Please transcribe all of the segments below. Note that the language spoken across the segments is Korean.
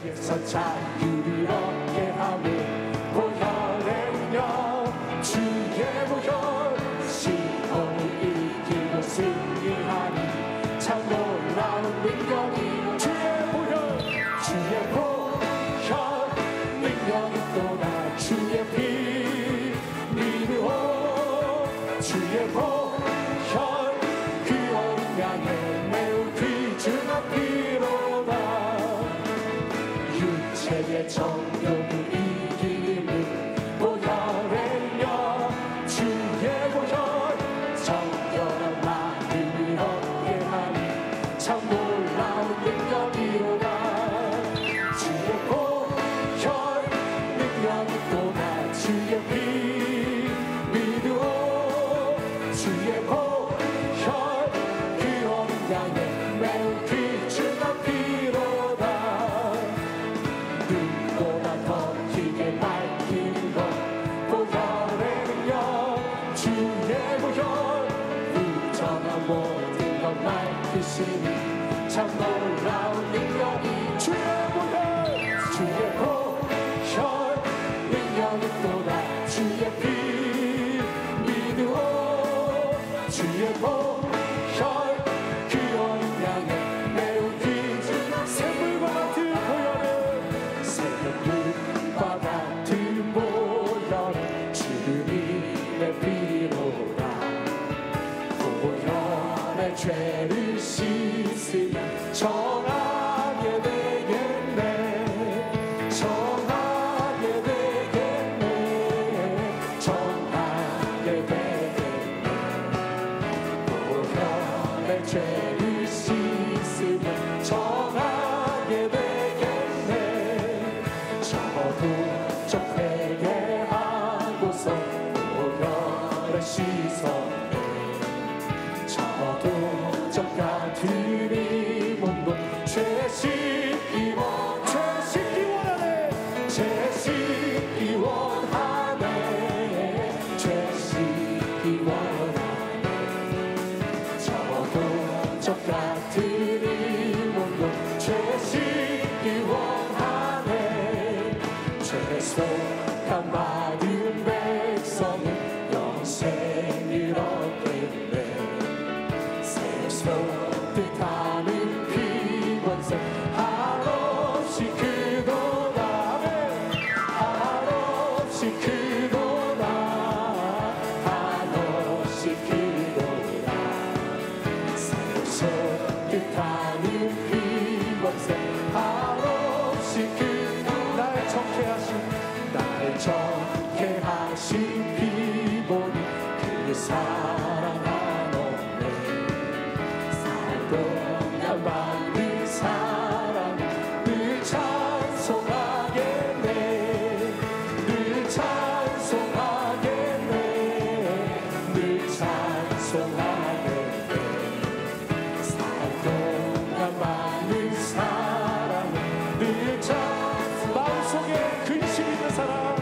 주께서 자유를 얻게 하며 보혈의력 주의 보혈 시험을 이기고 승리하니 참 놀라운 능력이 주의 보혈 능력이 또다 주의 피 믿으오 주의 보혈 그 어린 양의 매우 귀중한 피로다 육체의 정욕을 이기는 보혈의 력 주의 보혈 정결한 마음을 얻게 하니 참 놀라운 능력이로다 주의 보혈 능력이 또다 주의 피 믿으오 주의 보혈 그 어린 양의 매우 귀중한 피로다 눈보다 더 크게 밝히는 것 보혈의 능력 주의 보혈 부정한 모든 것 밝히시니 참 놀라운 능력이 주의 보혈 능력이 또다 주의 피 믿으오 주의 보혈 그 어린 양의 매우 귀중한 샘물과 같은 보혈은 새벽물과 같은 보혈은 주님의 피로다 보혈의 죄를 씻으면 정하게 되겠네 정하게 되겠네 보혈의 죄를 씻으면 정하게 되겠네 저도 좀 회개하고서 보혈을 씻었네 저도 좀 가드리 몸도 죄 씻기 원하네 죄 씻기 원하네 죄 씻기 원하네 저도 좀 가드리 몸도 죄 씻기 원하네 죄 속한 받은 백성은 영생을 얻겠네 새 뜻하는 피원세 한없이 크도다 한없이 크도다 한없이 크도다 새 뜻하는 피원세 한없이 크도다 날 정케 하신 피보니 그 사랑 한없네 살동안 받는 사랑 늘 찬송하겠네 늘 찬송하겠네 늘 찬송하겠네 살동안 받는 사랑 늘 마음속에 근심 있는 사람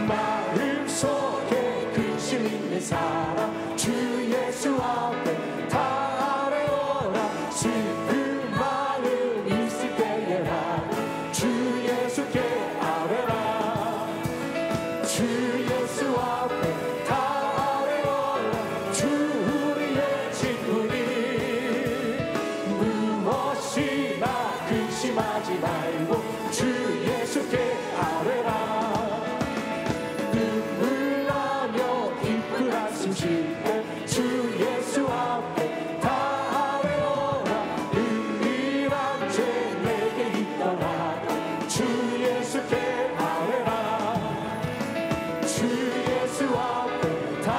마음속에 근심 있는 사람 주 예수 앞에 다 아뢰어라 슬픈 마음 있을 때에라 주 예수께 아뢰라 주 예수 앞에 다 아뢰어라 주 우리의 친구니 무엇이나 근심하지 말고 주 예수께 아뢰라 눈물 나며 깊은 한숨 쉴 때 주 예수 앞에 다 아뢰어라 은밀한 죄 내게 있더라 주 예수께 아뢰라 주 예수 앞에 다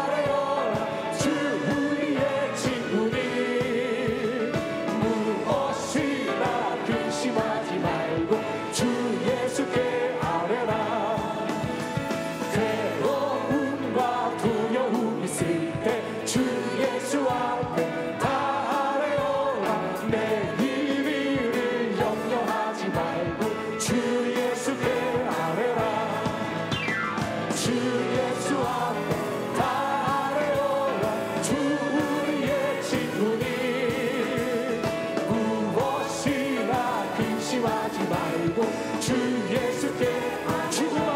아뢰어라 주 우리의 친구니 무엇이나 근심하지 말고 근심하지 말고 주 예수께 죽음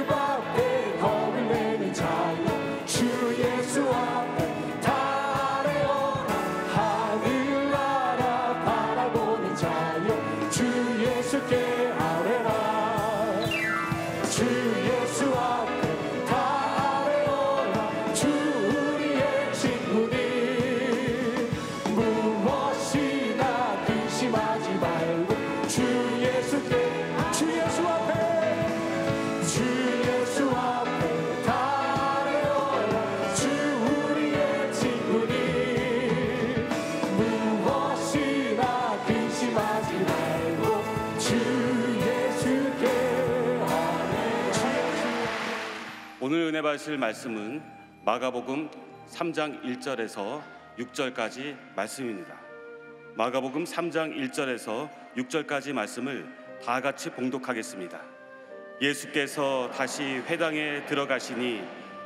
앞에 겁을 내는 자여 주 예수 앞에 달려라 하늘나라 바라보는 자여 주 예수께 아뢰라 주 예수 앞에 달려라 주 우리의 친구니 무엇이나 근심하지 말고 주 예수께 주 예수 앞에 주 예수 앞에 달려라 주 우리의 친구니 무엇이나 근심하지 말고 주 예수께 오늘 은혜 받으실 말씀은 마가복음 3장 1절에서 6절까지 말씀입니다. 마가복음 3장 1절에서 6절까지 말씀을 다 같이 봉독하겠습니다. 예수께서 다시 회당에 들어가시니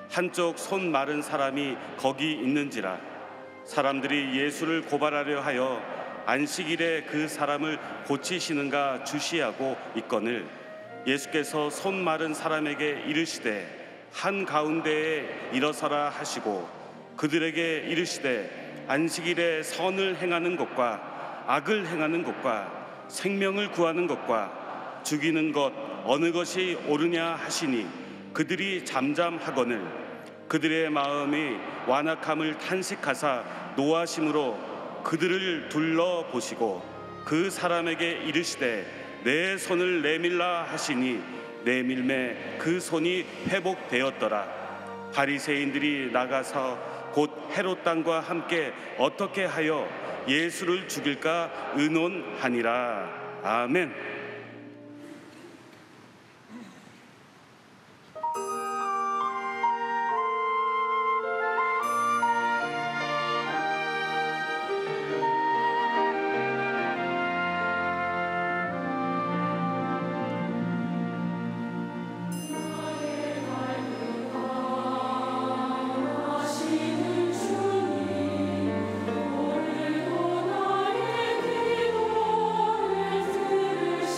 한쪽 손 마른 사람이 거기 있는지라 사람들이 예수를 고발하려 하여 안식일에 그 사람을 고치시는가 주시하고 있거늘 예수께서 손 마른 사람에게 이르시되 한가운데에 일어서라 하시고 그들에게 이르시되 안식일에 선을 행하는 것과 악을 행하는 것과 생명을 구하는 것과 죽이는 것 어느 것이 옳으냐 하시니 그들이 잠잠하거늘 그들의 마음이 완악함을 탄식하사 노하심으로 그들을 둘러보시고 그 사람에게 이르시되 내 손을 내밀라 하시니 내밀매 그 손이 회복되었더라. 바리새인들이 나가서 곧 헤롯 당과 함께 어떻게 하여 예수를 죽일까 의논하니라. 아멘. 오늘도 나의 기도를 들으시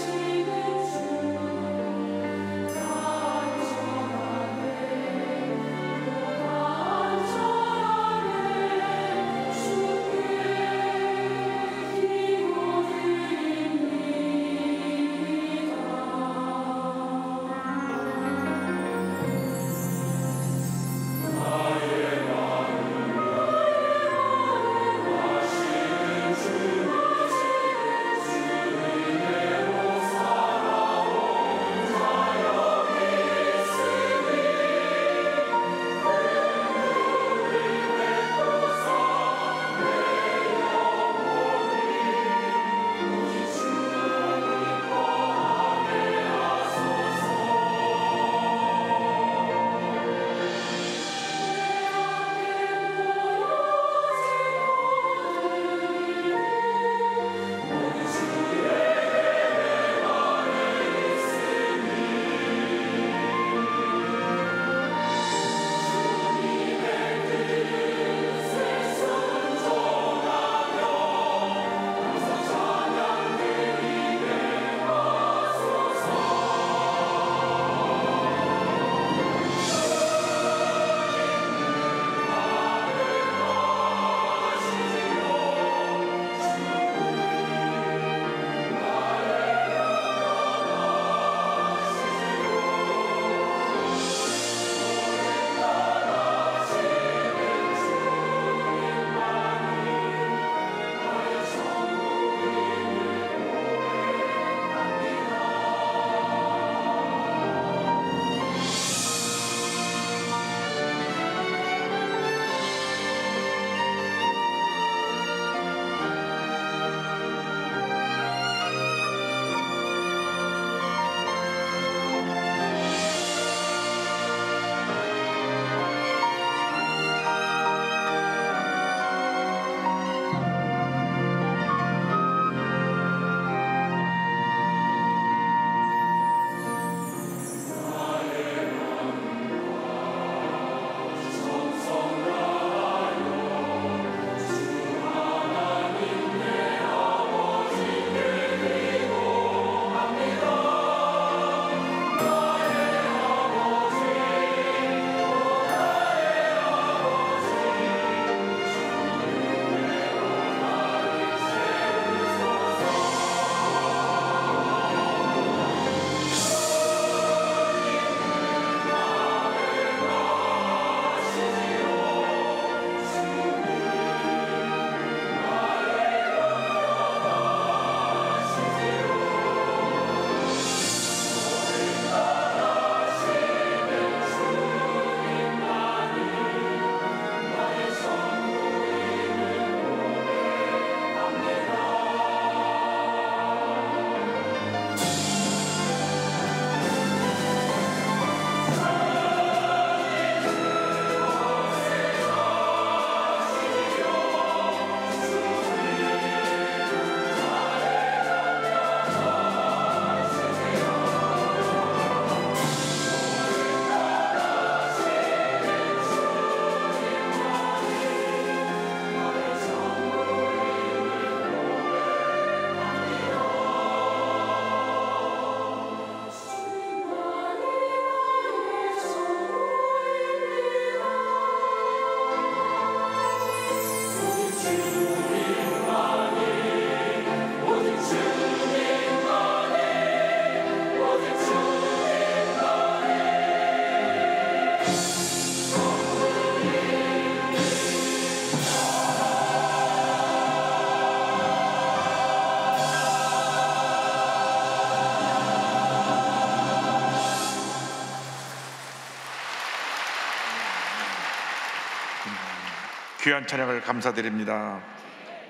귀한 찬양을 감사드립니다.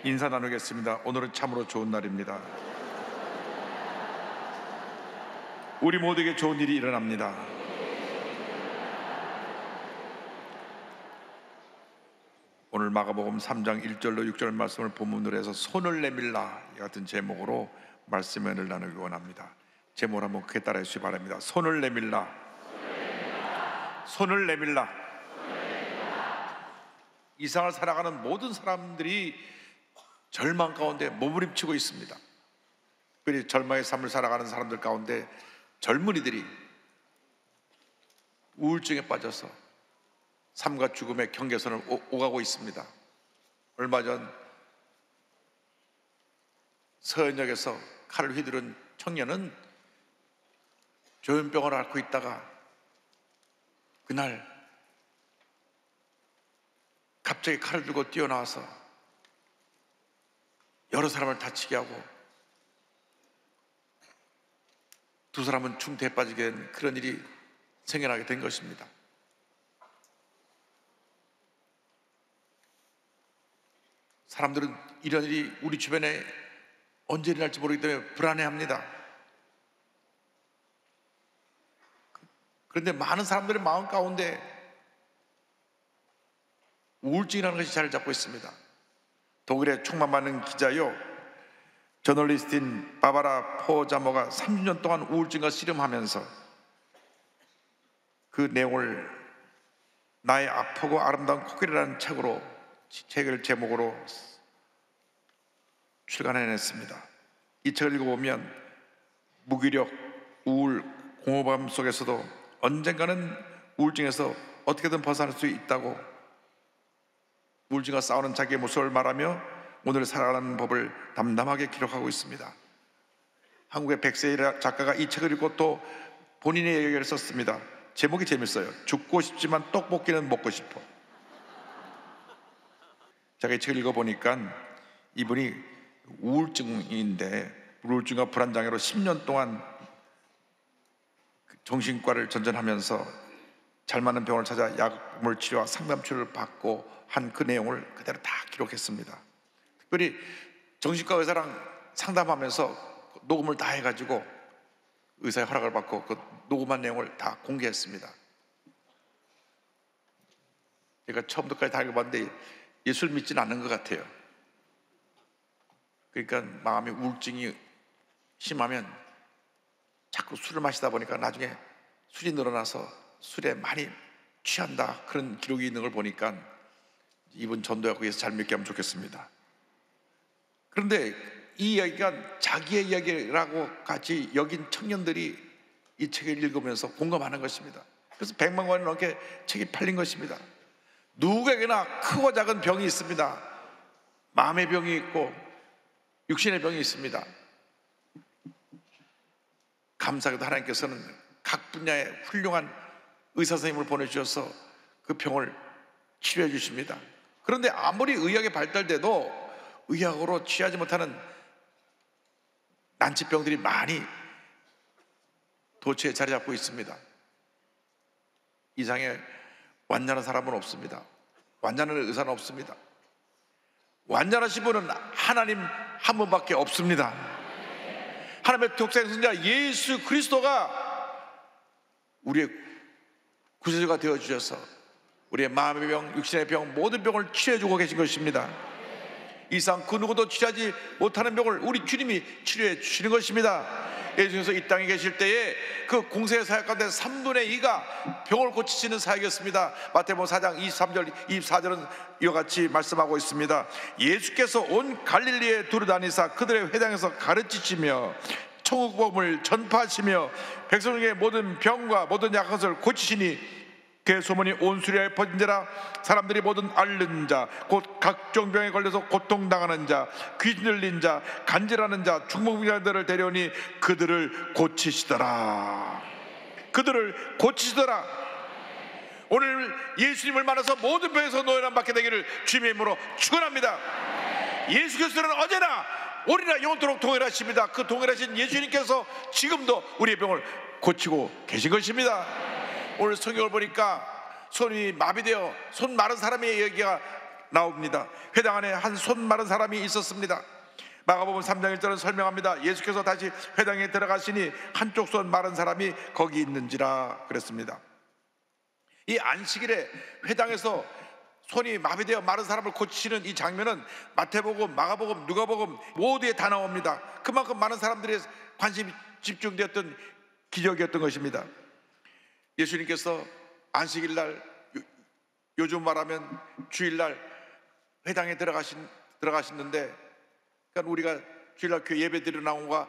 인사 나누겠습니다. 오늘은 참으로 좋은 날입니다. 우리 모두에게 좋은 일이 일어납니다. 오늘 마가복음 3장 1절로 6절 말씀을 본문으로 해서 손을 내밀라 같은 제목으로 말씀을 나누기 원합니다. 제목을 한번 크게 따라해 주시기 바랍니다. 손을 내밀라. 손을 내밀라. 이 세상을 살아가는 모든 사람들이 절망 가운데 몸부림치고 있습니다. 특별히 절망의 삶을 살아가는 사람들 가운데 젊은이들이 우울증에 빠져서 삶과 죽음의 경계선을 오가고 있습니다. 얼마 전 서현역에서 칼을 휘두른 청년은 조현병을 앓고 있다가 그날 갑자기 칼을 들고 뛰어나와서 여러 사람을 다치게 하고 두 사람은 중태에 빠지게 된 그런 일이 생겨나게 된 것입니다. 사람들은 이런 일이 우리 주변에 언제 일어날지 모르기 때문에 불안해합니다. 그런데 많은 사람들의 마음 가운데 우울증이라는 것이 자리를 잡고 있습니다. 독일의 총만 많은 기자요, 저널리스트인 바바라 포자모가 30년 동안 우울증과 씨름하면서 그 내용을 나의 아프고 아름다운 코끼리라는 책을 제목으로 출간해냈습니다. 이 책을 읽어보면 무기력, 우울, 공허감 속에서도 언젠가는 우울증에서 어떻게든 벗어날 수 있다고 우울증과 싸우는 자기의 모습을 말하며 오늘 살아가는 법을 담담하게 기록하고 있습니다. 한국의 백세일 작가가 이 책을 읽고 또 본인의 얘기를 썼습니다. 제목이 재밌어요. 죽고 싶지만 떡볶이는 먹고 싶어. 제가 이 책을 읽어보니까 이분이 우울증과 불안장애로 10년 동안 정신과를 전전하면서 잘 맞는 병원을 찾아 약물 치료와 상담 치료를 받고 한 그 내용을 그대로 다 기록했습니다. 특별히 정신과 의사랑 상담하면서 녹음을 다 해가지고 의사의 허락을 받고 그 녹음한 내용을 다 공개했습니다. 제가 처음부터까지 다 읽어봤는데 예수를 믿지는 않는 것 같아요. 그러니까 마음의 우울증이 심하면 자꾸 술을 마시다 보니까 나중에 술이 늘어나서 술에 많이 취한다, 그런 기록이 있는 걸 보니까 이분 전도하고 위해서 잘 믿게 하면 좋겠습니다. 그런데 이 이야기가 자기의 이야기라고 같이 여긴 청년들이 이 책을 읽으면서 공감하는 것입니다. 그래서 100만 권이 넘게 책이 팔린 것입니다. 누구에게나 크고 작은 병이 있습니다. 마음의 병이 있고 육신의 병이 있습니다. 감사하게도 하나님께서는 각 분야의 훌륭한 의사 선생님을 보내주셔서 그 병을 치료해 주십니다. 그런데 아무리 의학이 발달돼도 의학으로 취하지 못하는 난치병들이 많이 도처에 자리 잡고 있습니다. 이상의 완전한 사람은 없습니다. 완전한 의사는 없습니다. 완전하신 분은 하나님 한 분밖에 없습니다. 하나님의 독생자 예수 그리스도가 우리의 구세주가 되어주셔서 우리의 마음의 병, 육신의 병, 모든 병을 치료해주고 계신 것입니다. 이상 그 누구도 치료하지 못하는 병을 우리 주님이 치료해 주시는 것입니다. 예수님께서 이 땅에 계실 때에 그 공생의 사역 가운데 3분의 2가 병을 고치시는 사역이었습니다. 마태복음 4장 23절 24절은 이와 같이 말씀하고 있습니다. 예수께서 온 갈릴리에 두루다니사 그들의 회당에서 가르치시며 천국복음을 전파하시며 백성에게 모든 병과 모든 약한 것을 고치시니 그의 소문이 온 수리아에 퍼진지라. 사람들이 모든 앓는 자, 곧 각종 병에 걸려서 고통당하는 자, 귀신 들린 자, 간질하는 자, 중풍자들을 데려오니 그들을 고치시더라. 그들을 고치시더라. 오늘 예수님을 만나서 모든 병에서 노예람 받게 되기를 주님의 이름으로 축원합니다. 예수 그리스도는 어제나 오늘이나 영원토록 동일하십니다. 그 동일하신 예수님께서 지금도 우리의 병을 고치고 계신 것입니다. 오늘 성경을 보니까 손이 마비되어 손 마른 사람의 얘기가 나옵니다. 회당 안에 한 손 마른 사람이 있었습니다. 마가복음 3장 1절은 설명합니다. 예수께서 다시 회당에 들어가시니 한쪽 손 마른 사람이 거기 있는지라 그랬습니다. 이 안식일에 회당에서 손이 마비되어 마른 사람을 고치시는 이 장면은 마태복음, 마가복음, 누가복음 모두에 다 나옵니다. 그만큼 많은 사람들의 관심이 집중되었던 기적이었던 것입니다. 예수님께서 안식일날, 요즘 말하면 주일날 회당에 들어가시는데, 그러니까 우리가 주일날 교회 예배 드리러 나온 것과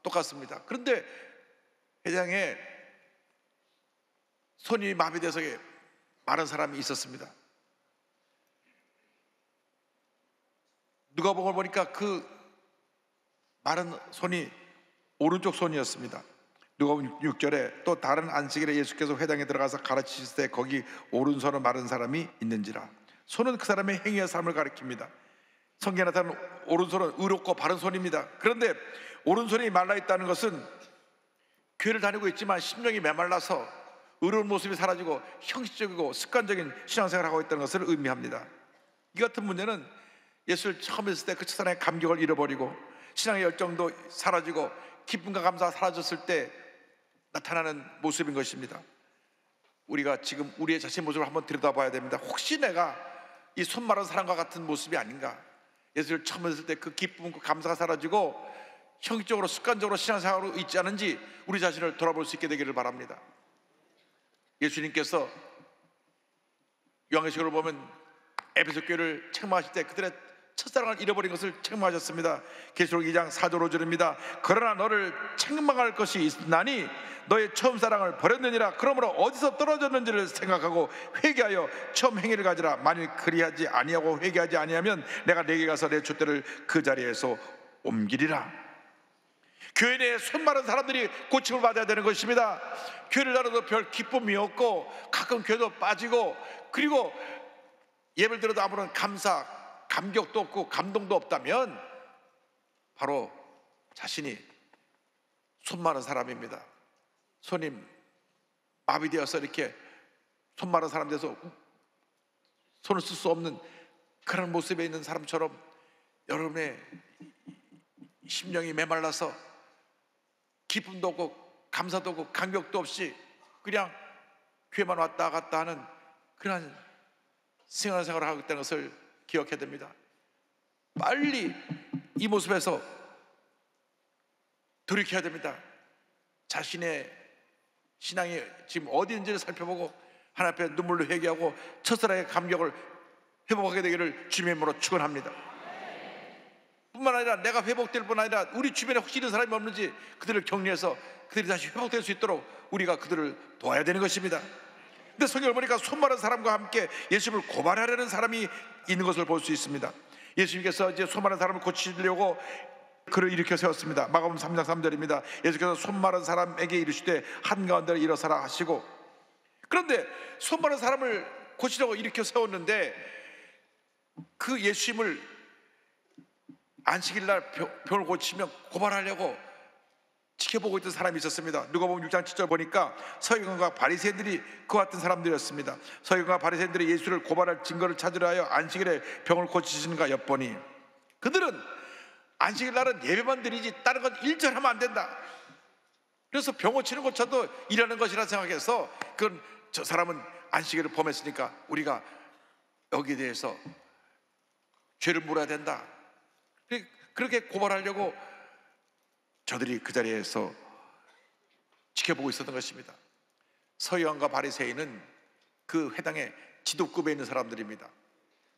똑같습니다. 그런데 회당에 손이 마비돼서 마른 사람이 있었습니다. 누가복음을 보니까 그 마른 손이 오른쪽 손이었습니다. 누가복음 6절에 또 다른 안식일에 예수께서 회당에 들어가서 가르치실 때 거기 오른손을 마른 사람이 있는지라. 손은 그 사람의 행위와 삶을 가리킵니다. 성경에 나타나는 오른손은 의롭고 바른 손입니다. 그런데 오른손이 말라있다는 것은 교회를 다니고 있지만 심령이 메말라서 의로운 모습이 사라지고 형식적이고 습관적인 신앙생활을 하고 있다는 것을 의미합니다. 이 같은 문제는 예수를 처음 했을 때 그 첫사랑의 감격을 잃어버리고 신앙의 열정도 사라지고 기쁨과 감사가 사라졌을 때 나타나는 모습인 것입니다. 우리가 지금 우리의 자신의 모습을 한번 들여다봐야 됩니다. 혹시 내가 이 손 마른 사람과 같은 모습이 아닌가? 예수를 처음 했을 때 그 기쁨과 감사가 사라지고 형식적으로 습관적으로 신앙생활로 있지 않은지 우리 자신을 돌아볼 수 있게 되기를 바랍니다. 예수님께서 요한계시록을 보면 에베소 교회를 책망하실 때 그들의 첫사랑을 잃어버린 것을 책망하셨습니다. 계시록 2장 4절 5절입니다. 그러나 너를 책망할 것이 있나니 너의 처음 사랑을 버렸느니라. 그러므로 어디서 떨어졌는지를 생각하고 회개하여 처음 행위를 가지라. 만일 그리하지 아니하고 회개하지 아니하면 내가 내게 가서 내 촛대를 그 자리에서 옮기리라. 교회 내에 손 마른 사람들이 고침을 받아야 되는 것입니다. 교회를 다녀도 별 기쁨이 없고 가끔 교회도 빠지고, 그리고 예배를 들어도 아무런 감격도 없고 감동도 없다면 바로 자신이 손 마른 사람입니다. 손이 마비되어서 이렇게 손 마른 사람 돼서 손을 쓸 수 없는 그런 모습에 있는 사람처럼 여러분의 심령이 메말라서 기쁨도 없고 감사도 없고 감격도 없이 그냥 교회만 왔다 갔다 하는 그런 생활을 하고 있다는 것을 기억해야 됩니다. 빨리 이 모습에서 돌이켜야 됩니다. 자신의 신앙이 지금 어디 있는지를 살펴보고 하나님 앞에 눈물로 회개하고 첫사랑의 감격을 회복하게 되기를 주님의 이름으로 축원합니다. 뿐만 아니라 내가 회복될 뿐 아니라 우리 주변에 혹시 이런 사람이 없는지 그들을 격려해서 그들이 다시 회복될 수 있도록 우리가 그들을 도와야 되는 것입니다. 근데 성경을 보니까 손 마른 사람과 함께 예수님을 고발하려는 사람이 있는 것을 볼 수 있습니다. 예수님께서 이제 손 마른 사람을 고치려고 그를 일으켜 세웠습니다. 마가복음 3장 3절입니다. 예수께서 손 마른 사람에게 이르시되 한가운데를 일어서라 하시고, 그런데 손 마른 사람을 고치려고 일으켜 세웠는데 그 예수님을 안식일날 병을 고치면 고발하려고 지켜보고 있던 사람이 있었습니다. 누가복음 6장 7절 보니까 서기관과 바리새인들이 그와 같은 사람들이었습니다. 서기관과 바리새인들이 예수를 고발할 증거를 찾으려 하여 안식일에 병을 고치시는가 엿보니 그들은 안식일날은 예배만 드리지 다른 건 일절하면 안 된다. 그래서 병 고치는 것조차도 일하는 것이라 생각해서 그건 저 사람은 안식일을 범했으니까 우리가 여기에 대해서 죄를 물어야 된다. 그렇게 고발하려고 저들이 그 자리에서 지켜보고 있었던 것입니다. 서기관과 바리새인은 그 회당의 지도급에 있는 사람들입니다.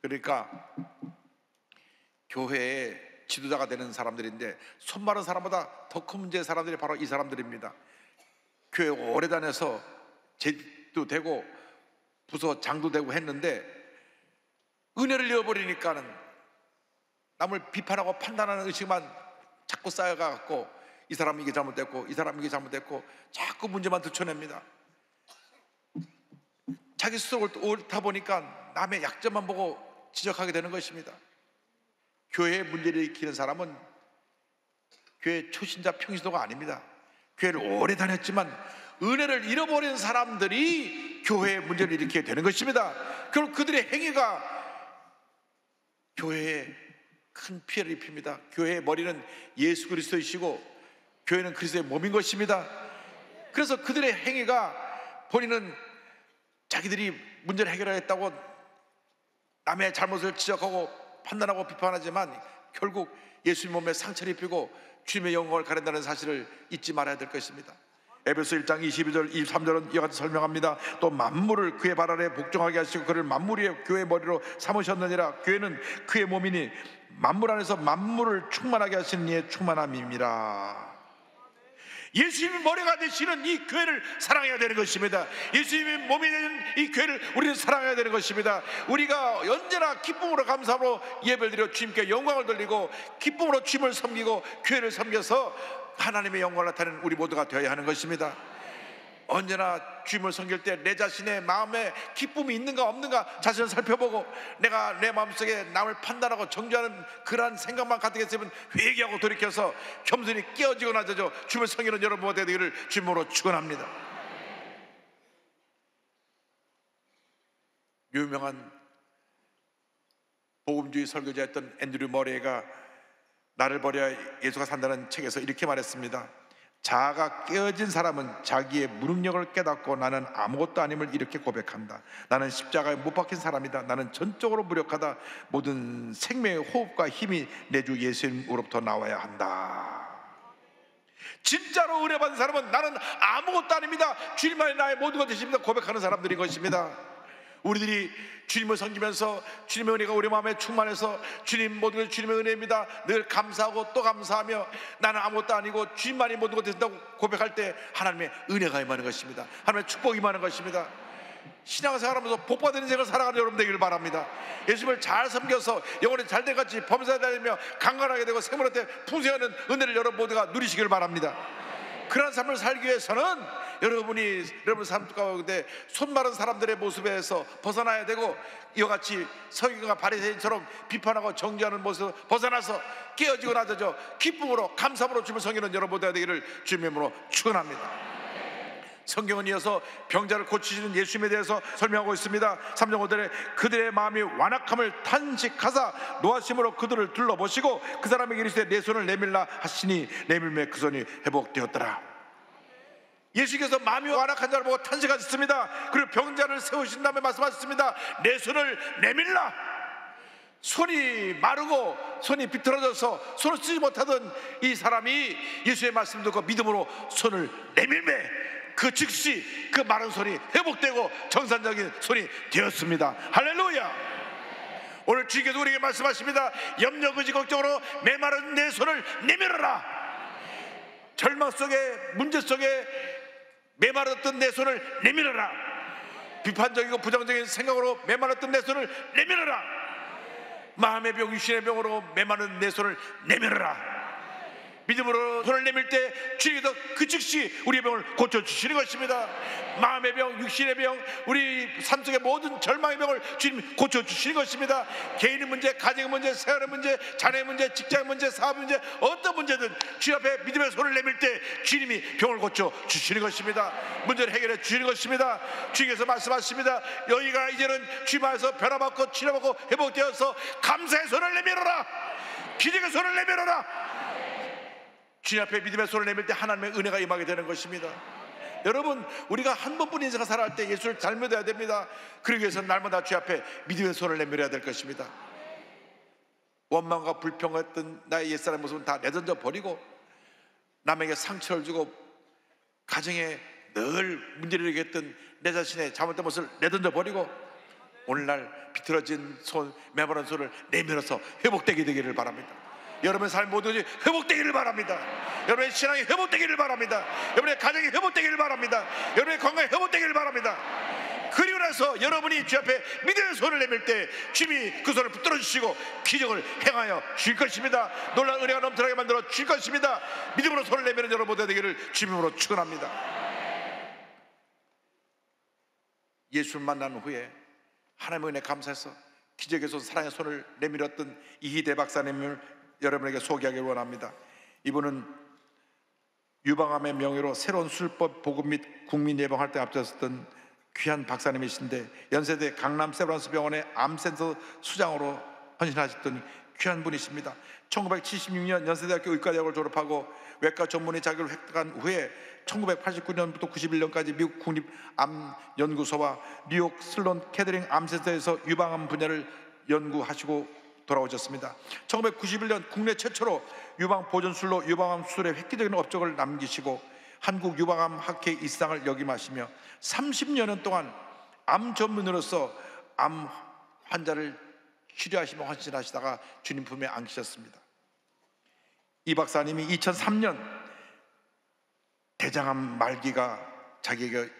그러니까 교회의 지도자가 되는 사람들인데 손 마른 사람보다 더 큰 문제의 사람들이 바로 이 사람들입니다. 교회 오래 다녀서 제도 되고 부서장도 되고 했는데 은혜를 잃어버리니까는 남을 비판하고 판단하는 의식만 자꾸 쌓여가고 이 사람은 이게 잘못됐고 이 사람은 이게 잘못됐고 자꾸 문제만 들춰냅니다. 자기 스스로 옳다 보니까 남의 약점만 보고 지적하게 되는 것입니다. 교회에 문제를 일으키는 사람은 교회 초신자 평신도가 아닙니다. 교회를 오래 다녔지만 은혜를 잃어버린 사람들이 교회에 문제를 일으키게 되는 것입니다. 결국 그들의 행위가 교회에 큰 피해를 입힙니다. 교회의 머리는 예수 그리스도이시고 교회는 그리스도의 몸인 것입니다. 그래서 그들의 행위가 본인은 자기들이 문제를 해결하겠다고 남의 잘못을 지적하고 판단하고 비판하지만 결국 예수님 몸에 상처를 입히고 주님의 영광을 가린다는 사실을 잊지 말아야 될 것입니다. 에베소 1장 22절 23절은 이와 같이 설명합니다. 또 만물을 그의 발 아래 복종하게 하시고 그를 만물 위에 교회의 머리로 삼으셨느니라. 교회는 그의 몸이니 만물 안에서 만물을 충만하게 하시는 이의 충만함입니다. 예수님이 머리가 되시는 이 교회를 사랑해야 되는 것입니다. 예수님이 몸이 되는 이 교회를 우리는 사랑해야 되는 것입니다. 우리가 언제나 기쁨으로 감사함으로 예배를 드려 주님께 영광을 돌리고 기쁨으로 주님을 섬기고 교회를 섬겨서 하나님의 영광을 나타내는 우리 모두가 되어야 하는 것입니다. 언제나 주님을 섬길 때 내 자신의 마음에 기쁨이 있는가 없는가 자신을 살펴보고 내가 내 마음속에 남을 판단하고 정죄하는 그러한 생각만 가득 했으면 회개하고 돌이켜서 겸손히 깨어지고 나서죠 주님을 섬기는 여러분 모두가 되기를 주님으로 축원합니다. 유명한 복음주의 설교자였던 앤드류 머레이가 나를 버려야 예수가 산다는 책에서 이렇게 말했습니다. 자아가 깨어진 사람은 자기의 무능력을 깨닫고 나는 아무것도 아님을 이렇게 고백한다. 나는 십자가에 못 박힌 사람이다. 나는 전적으로 무력하다. 모든 생명의 호흡과 힘이 내 주 예수님으로부터 나와야 한다. 진짜로 은혜 받은 사람은 나는 아무것도 아닙니다. 주님만이 나의 모두가 되십니다. 고백하는 사람들인 것입니다. 우리들이 주님을 섬기면서 주님의 은혜가 우리 마음에 충만해서 주님 모든 것이 주님의 은혜입니다. 늘 감사하고 또 감사하며 나는 아무것도 아니고 주님만이 모든 것이 된다고 고백할 때 하나님의 은혜가 임하는 것입니다. 하나님의 축복이 임하는 것입니다. 신앙생활하면서 복받은 인생을 살아가는 여러분 되기를 바랍니다. 예수님을 잘 섬겨서 영혼이 잘된 같이 범사되며 강건하게 되고 생물한테 풍성하는 은혜를 여러분 모두가 누리시기를 바랍니다. 그런 삶을 살기 위해서는 여러분 삶 가운데 손 마른 사람들의 모습에서 벗어나야 되고 이와 같이 서기관과 바리새인처럼 비판하고 정죄하는 모습 벗어나서 깨어지고 나서죠 기쁨으로 감사함으로 주님을 섬기는 여러분 되기를 주님의 이름으로 축원합니다. 성경은 이어서 병자를 고치시는 예수님에 대해서 설명하고 있습니다. 3장 5절에 그들의 마음이 완악함을 탄식하사 노하심으로 그들을 둘러보시고 그 사람에게 이르시되 내 손을 내밀라 하시니 내밀매 그 손이 회복되었더라. 예수께서 마음이 완악한 자를 보고 탄식하셨습니다. 그리고 병자를 세우신 다음에 말씀하셨습니다. 내 손을 내밀라. 손이 마르고 손이 비틀어져서 손을 쓰지 못하던 이 사람이 예수의 말씀 듣고 믿음으로 손을 내밀매 그 즉시 그 마른 손이 회복되고 정상적인 손이 되었습니다. 할렐루야. 오늘 주님께서 우리에게 말씀하십니다. 염려 의지 걱정으로 메마른 내 손을 내밀어라. 절망 속에 문제 속에 메마르던 내 손을 내밀어라. 비판적이고 부정적인 생각으로 메마르던 내 손을 내밀어라. 마음의 병 육신의 병으로 메마른 내 손을 내밀어라. 믿음으로 손을 내밀 때 주님께서 그 즉시 우리의 병을 고쳐주시는 것입니다. 마음의 병, 육신의 병, 우리 삶 속의 모든 절망의 병을 주님 고쳐주시는 것입니다. 개인의 문제, 가정의 문제, 생활의 문제, 자녀의 문제, 직장의 문제, 사업 문제, 어떤 문제든 주님 앞에 믿음의 손을 내밀 때 주님이 병을 고쳐주시는 것입니다. 문제를 해결해 주시는 것입니다. 주님께서 말씀하십니다. 너희가 이제는 주님 안에서 변화받고 치료받고 회복되어서 감사의 손을 내밀어라. 기적의 손을 내밀어라. 주님 앞에 믿음의 손을 내밀 때 하나님의 은혜가 임하게 되는 것입니다. 여러분, 우리가 한 번뿐인 인생을 살아갈 때 예수를 잘 믿어야 됩니다. 그러기 위해서는 날마다 주님 앞에 믿음의 손을 내밀어야 될 것입니다. 원망과 불평했던 나의 옛사람의 모습은 다 내던져 버리고 남에게 상처를 주고 가정에 늘 문제를 일으켰던 내 자신의 잘못된 모습을 내던져 버리고 오늘날 비틀어진 손, 메마른 손을 내밀어서 회복되게 되기를 바랍니다. 여러분의 삶 모두 회복되기를 바랍니다. 여러분의 신앙이 회복되기를 바랍니다. 여러분의 가정이 회복되기를 바랍니다. 여러분의 건강이 회복되기를 바랍니다. 그리고 나서 여러분이 주 앞에 믿음의 손을 내밀 때 주님이 그 손을 붙들어 주시고 기적을 행하여 주실 것입니다. 놀라운 은혜가 넘쳐나게 만들어 주실 것입니다. 믿음으로 손을 내미는 여러분 되기를 주님으로 축원합니다. 예수를 만난 후에 하나님의 은혜 감사해서 기적의 손, 사랑의 손을 내밀었던 이희대 박사님을 여러분에게 소개하기를 원합니다. 이분은 유방암의 명예로 새로운 술법 보급 및 국민 예방 활동에 앞장섰던 귀한 박사님이신데 연세대 강남 세브란스 병원의 암센터 수장으로 헌신하셨던 귀한 분이십니다. 1976년 연세대학교 의과대학을 졸업하고 외과 전문의 자격을 획득한 후에 1989년부터 91년까지 미국 국립암연구소와 뉴욕 슬론 캐더링 암센터에서 유방암 분야를 연구하시고 돌아오셨습니다. 1991년 국내 최초로 유방 보존술로 유방암 수술에 획기적인 업적을 남기시고 한국 유방암 학회 일상을 역임하시며 30년 동안 암 전문의로서 암 환자를 치료하시며 헌신하시다가 주님 품에 안기셨습니다. 이 박사님이 2003년 대장암 말기가 자기에게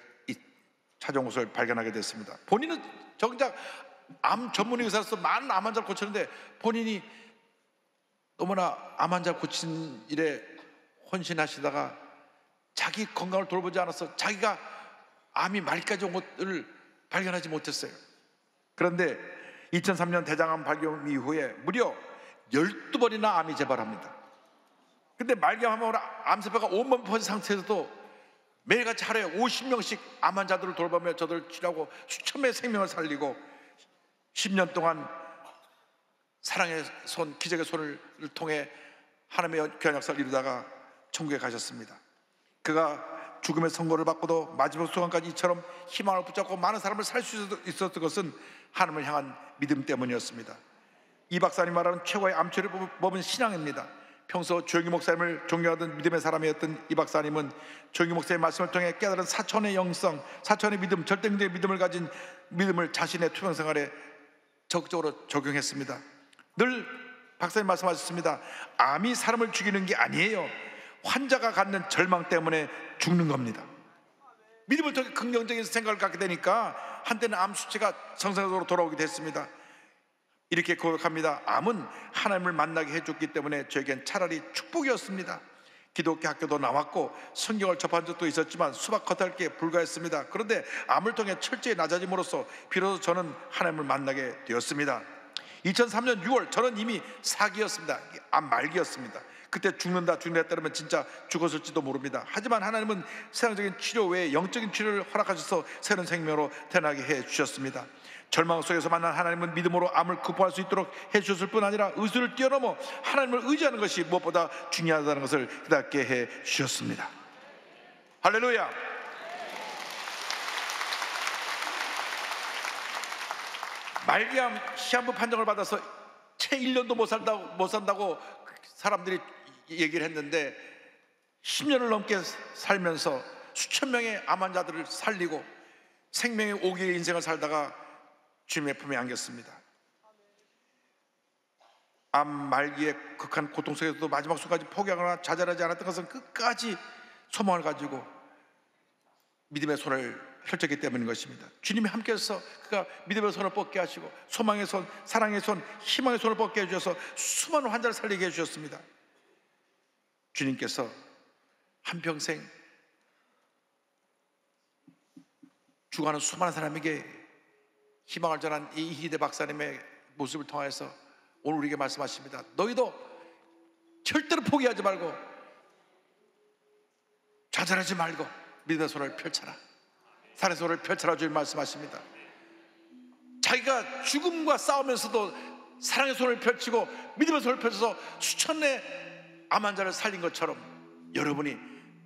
찾아온 것을 발견하게 됐습니다. 본인은 정작 암 전문 의사로서 많은 암 환자를 고쳤는데 본인이 너무나 암 환자 고친 일에 헌신하시다가 자기 건강을 돌보지 않아서 자기가 암이 말기까지 온 것을 발견하지 못했어요. 그런데 2003년 대장암 발견 이후에 무려 12번이나 암이 재발합니다. 근데 말기암으로 암세포가 온몸 퍼진 상태에서도 매일같이 하루에 50명씩 암 환자들을 돌보며 저들을 치료하고 수천 명의 생명을 살리고 10년 동안 사랑의 손, 기적의 손을 통해 하나님의 귀한 역사를 이루다가 천국에 가셨습니다. 그가 죽음의 선고를 받고도 마지막 순간까지 이처럼 희망을 붙잡고 많은 사람을 살 수 있었던 것은 하나님을 향한 믿음 때문이었습니다. 이 박사님 말하는 최고의 암치료를 뽑은 신앙입니다. 평소 조영기 목사님을 존경하던 믿음의 사람이었던 이 박사님은 조영기 목사님의 말씀을 통해 깨달은 사천의 영성, 사천의 믿음, 절대적인 믿음을 가진 믿음을 자신의 투병 생활에 적극적으로 적용했습니다. 늘 박사님 말씀하셨습니다. 암이 사람을 죽이는 게 아니에요. 환자가 갖는 절망 때문에 죽는 겁니다. 믿음을 통해 긍정적인 생각을 갖게 되니까 한때는 암 수치가 정상적으로 돌아오게 됐습니다. 이렇게 고백합니다. 암은 하나님을 만나게 해줬기 때문에 저에겐 차라리 축복이었습니다. 기독교 학교도 나왔고 성경을 접한 적도 있었지만 수박 겉핥기에 불과했습니다. 그런데 암을 통해 철저히 낮아짐으로써 비로소 저는 하나님을 만나게 되었습니다. 2003년 6월 저는 이미 사기였습니다. 암 말기였습니다. 그때 죽는다 따르면 진짜 죽었을지도 모릅니다. 하지만 하나님은 세상적인 치료 외에 영적인 치료를 허락하셔서 새로운 생명으로 태어나게 해주셨습니다. 절망 속에서 만난 하나님은 믿음으로 암을 극복할 수 있도록 해주셨을 뿐 아니라 의술을 뛰어넘어 하나님을 의지하는 것이 무엇보다 중요하다는 것을 깨닫게 해주셨습니다. 할렐루야. 말기암 시한부 판정을 받아서 채 1년도 못 산다고 사람들이 얘기를 했는데 10년을 넘게 살면서 수천 명의 암 환자들을 살리고 생명의 5기의 인생을 살다가 주님의 품에 안겼습니다. 암 말기의 극한 고통 속에서도 마지막 순간까지 포기하거나 좌절하지 않았던 것은 끝까지 소망을 가지고 믿음의 손을 펼쳤기 때문인 것입니다. 주님이 함께해서 그가 믿음의 손을 뻗게 하시고 소망의 손, 사랑의 손, 희망의 손을 뻗게 해주셔서 수많은 환자를 살리게 해주셨습니다. 주님께서 한평생 죽어가는 수많은 사람에게 희망을 전한 이 이희대 박사님의 모습을 통해서 오늘 우리에게 말씀하십니다. 너희도 절대로 포기하지 말고 좌절하지 말고 믿음의 손을 펼쳐라. 사랑의 손을 펼쳐라. 주님 말씀하십니다. 자기가 죽음과 싸우면서도 사랑의 손을 펼치고 믿음의 손을 펼쳐서 수천의 암 환자를 살린 것처럼 여러분이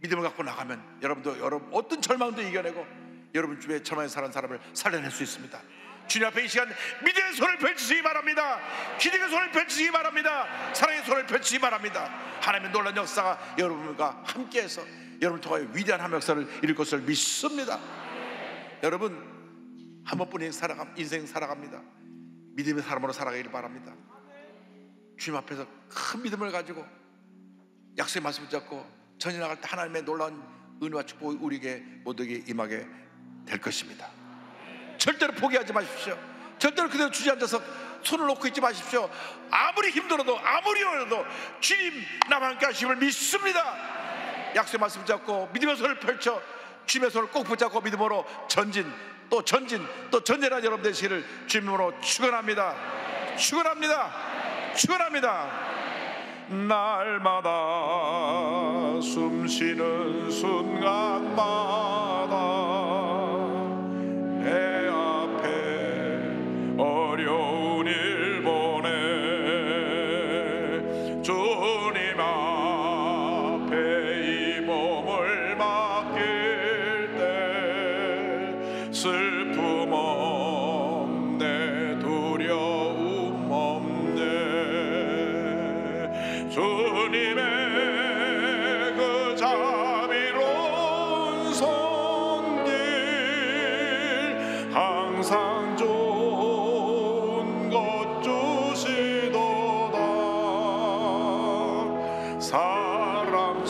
믿음을 갖고 나가면 여러분도 어떤 절망도 이겨내고 여러분 주변에 절망에 사는 사람을 살려낼 수 있습니다. 주님 앞에 이 시간 믿음의 손을 펼치시기 바랍니다. 기적의 손을 펼치시기 바랍니다. 사랑의 손을 펼치시기 바랍니다. 하나님의 놀라운 역사가 여러분과 함께해서 여러분을 통하여 위대한 하나님의 역사를 이룰 것을 믿습니다. 여러분 한 번뿐인 인생 살아갑니다. 믿음의 사람으로 살아가기를 바랍니다. 주님 앞에서 큰 믿음을 가지고 약속의 말씀을 잡고 전진나갈 때 하나님의 놀라운 은혜와 축복이 우리에게 모두에게 임하게 될 것입니다. 절대로 포기하지 마십시오. 절대로 그대로 주저앉아서 손을 놓고 있지 마십시오. 아무리 힘들어도 아무리 어려도 주님 나와 함께 하심을 믿습니다. 약속의 말씀 잡고 믿음의 손을 펼쳐 주님의 손을 꼭 붙잡고 믿음으로 전진 또 전진한 여러분 되시기를 주님으로 축원합니다. 축원합니다. 날마다 숨쉬는 순간마다 내 앞에 어려운 일 보내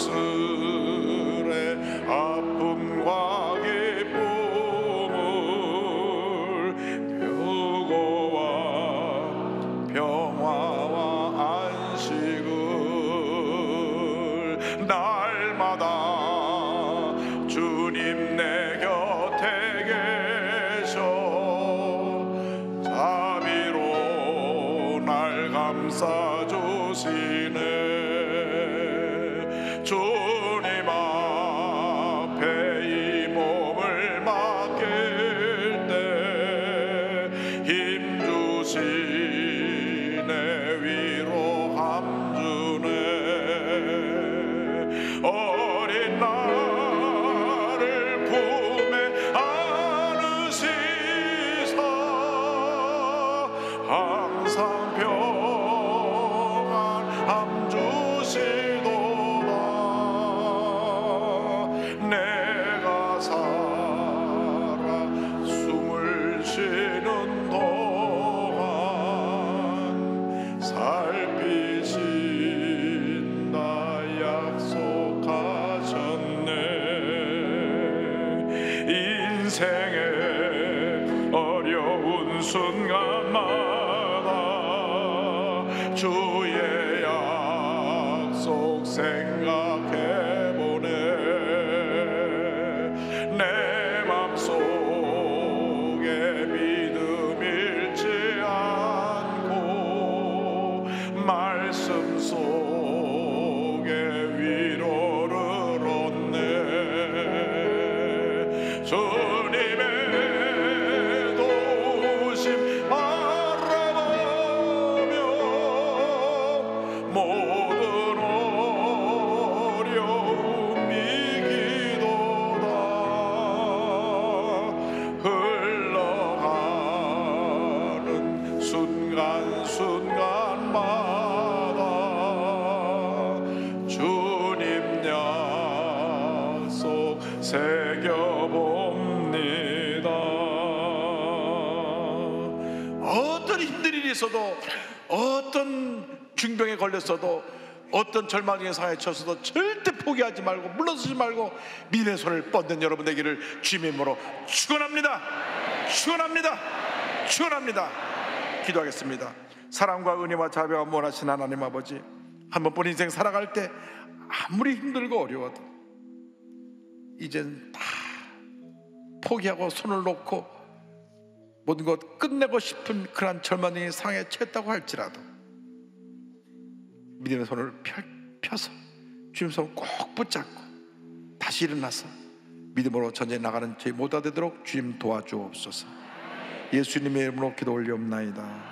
사랑스레 아픔과 기쁨을 표고와 평화와 안식을 날마다 주님 내 곁에 계셔 자비로 날 감싸주시네. 주님 앞에 이 몸을 맡길 때 힘주시네. 위로함 주네. 어린 나를 품에 안으시사 항상 평안함 주시도다. 내가 살아 숨을 쉬는 동안 살피신다 약속하셨네. 인생의 어려운 순간마다 주의 약속 생각해보네. 내 맘속에 믿음 잃지 않고 말씀 속에 위로를 얻네. 주님의 도우심 바라보며 모든 어려움 이기도다. 흘러가는 순간순간마다 주님 약속 새겨봅니다. 어떤 힘든 일이 있어도, 어떤 중병에 걸렸어도, 어떤 절망의 상황에 처해서도 절대 포기하지 말고 물러서지 말고 믿음의 손을 뻗는 여러분 되기를 주님의 이름으로 축원합니다. 축원합니다. 축원합니다. 기도하겠습니다. 사랑과 은혜와 자비와 무한하신 하나님 아버지, 한 번뿐 인생 살아갈 때 아무리 힘들고 어려워도 이젠 다 포기하고 손을 놓고 모든 것 끝내고 싶은 그런 절망의 상황에 처했다고 할지라도 믿음의 손을 펴서 주님 손 꼭 붙잡고 다시 일어나서 믿음으로 전쟁에 나가는 저희 모두가 되도록 주님 도와주옵소서. 예수님의 이름으로 기도 올리옵나이다.